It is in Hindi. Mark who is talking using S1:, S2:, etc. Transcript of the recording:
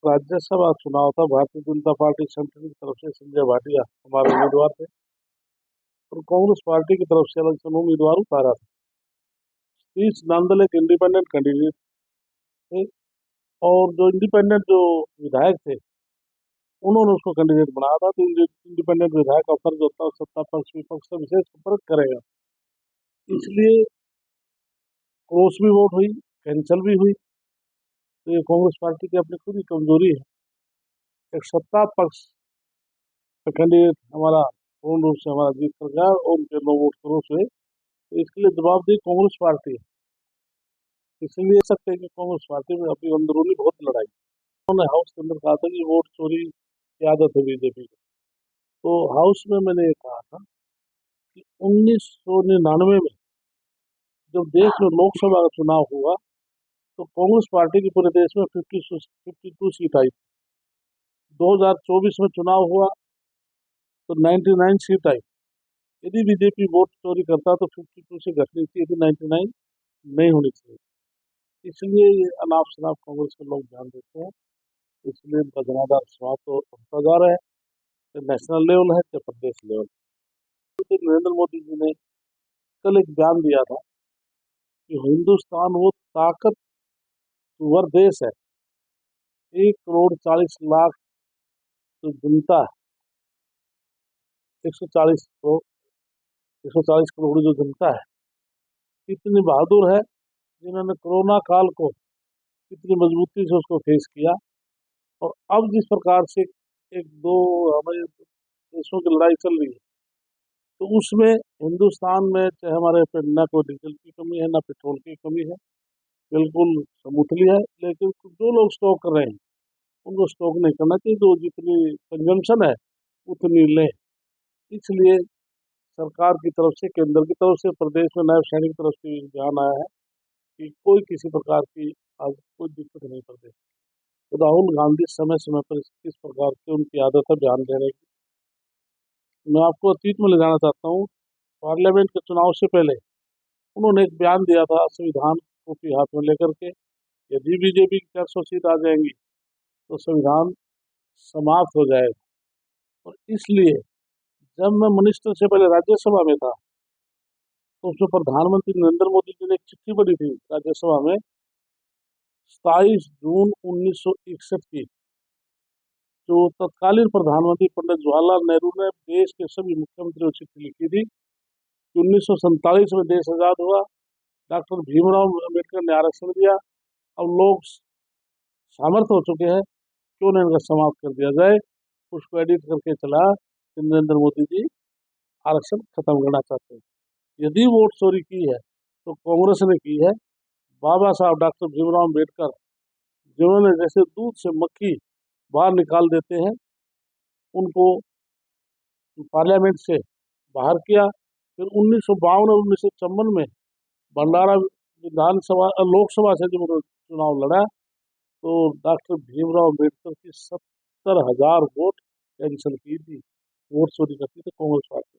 S1: राज्यसभा चुनाव था। भारतीय जनता पार्टी सेंट्रल की तरफ से संजय भाटिया हमारे उम्मीदवार थे और कांग्रेस पार्टी की तरफ से अलग से उम्मीदवार उतारा था। तीस नामदल एक इंडिपेंडेंट कैंडिडेट थे और जो इंडिपेंडेंट जो विधायक थे उन्होंने उसको कैंडिडेट बनाया था। तो इंडिपेंडेंट विधायक का फर्ज होता है सत्ता पक्ष विपक्ष से विशेष संपर्क करेगा, इसलिए क्रॉस भी वोट हुई, कैंसिल भी हुई। तो ये कांग्रेस पार्टी की अपनी खुद ही कमजोरी है। एक सत्ता पक्ष का कैंडिडेट हमारा पूर्ण रूप से हमारा जीत कर गया और उनके 9 वोट क्रॉस हुए। तो इसके लिए जवाबदेही कांग्रेस पार्टी है। इसलिए सकते हैं कि कांग्रेस पार्टी में अपनी अंदरूनी बहुत लड़ाई। उन्होंने हाउस के अंदर कहा था कि वोट चोरी की आदत है बीजेपी को। तो हाउस में मैंने ये कहा था कि 1999 में जब देश में लोकसभा का चुनाव हुआ तो कांग्रेस पार्टी की पूरे देश में 52 सीट आई। 2024 में चुनाव हुआ तो 99 सीट आई। यदि बीजेपी वोट चोरी करता तो 52 से घटनी चाहिए थी, 99 नहीं होनी चाहिए। इसलिए ये अनाप शनाप कांग्रेस के लोग ध्यान देते हैं। इसलिए इनका जनाधार स्वाद तो होता जा रहा है, चाहे नेशनल लेवल है चाहे प्रदेश लेवल। नरेंद्र मोदी जी ने कल एक बयान दिया था कि हिंदुस्तान वो ताकतवर देश है, 1,40,00,000 जो जनता है, 140 करोड़ 140 करोड़ जो जनता है, इतनी बहादुर है जिन्होंने कोरोना काल को इतनी मजबूती से उसको फेस किया। और अब जिस प्रकार से एक दो हमारे देशों की लड़ाई चल रही है, तो उसमें हिंदुस्तान में चाहे हमारे पे न कोई डीजल की कमी है न पेट्रोल की कमी है, बिल्कुल समूथली है। लेकिन जो लोग स्टॉक कर रहे हैं उनको स्टॉक नहीं करना चाहिए, जो जितनी कंजम्पशन है उतनी लें। इसलिए सरकार की तरफ से, केंद्र की तरफ से, प्रदेश में नायब सैनिक की तरफ से ध्यान आया है कि कोई किसी प्रकार की आज कोई दिक्कत नहीं प्रदेश। तो राहुल गांधी समय समय पर किस प्रकार की उनकी आदत है बयान देने की। मैं आपको अतीत में ले जाना चाहता हूँ। पार्लियामेंट के चुनाव से पहले उन्होंने एक बयान दिया था संविधान को भी हाथ में लेकर के, यदि बीजेपी की 400 सीट आ जाएंगी तो संविधान समाप्त हो जाएगा। और इसलिए जब मैं मिनिस्टर से पहले राज्यसभा में था तो उसमें प्रधानमंत्री नरेंद्र मोदी जी ने एक चिट्ठी पढ़ी थी राज्यसभा में 27 जून 1961 की, जो तत्कालीन प्रधानमंत्री पंडित जवाहरलाल नेहरू ने देश के सभी मुख्यमंत्रियों को चिट्ठी लिखी थी कि 1947 में देश आजाद हुआ, डॉक्टर भीमराव अम्बेडकर ने आरक्षण दिया, अब लोग सामर्थ्य हो चुके हैं, क्यों नहीं इनका समाप्त कर दिया जाए। उसको एडिट करके चला कि नरेंद्र मोदी जी आरक्षण खत्म करना चाहते हैं। यदि वोट चोरी की है तो कांग्रेस ने की है। बाबा साहब डॉक्टर भीमराव अम्बेडकर जिन्होंने जैसे दूध से मक्खी बाहर निकाल देते हैं, उनको पार्लियामेंट से बाहर किया। फिर 1952 और 1954 में भंडारा विधानसभा लोकसभा से जब उन्होंने चुनाव लड़ा तो डॉक्टर भीमराव अम्बेडकर की 70,000 वोट कैंसिल की थी। वोट चोरी करती थी कांग्रेस पार्टी।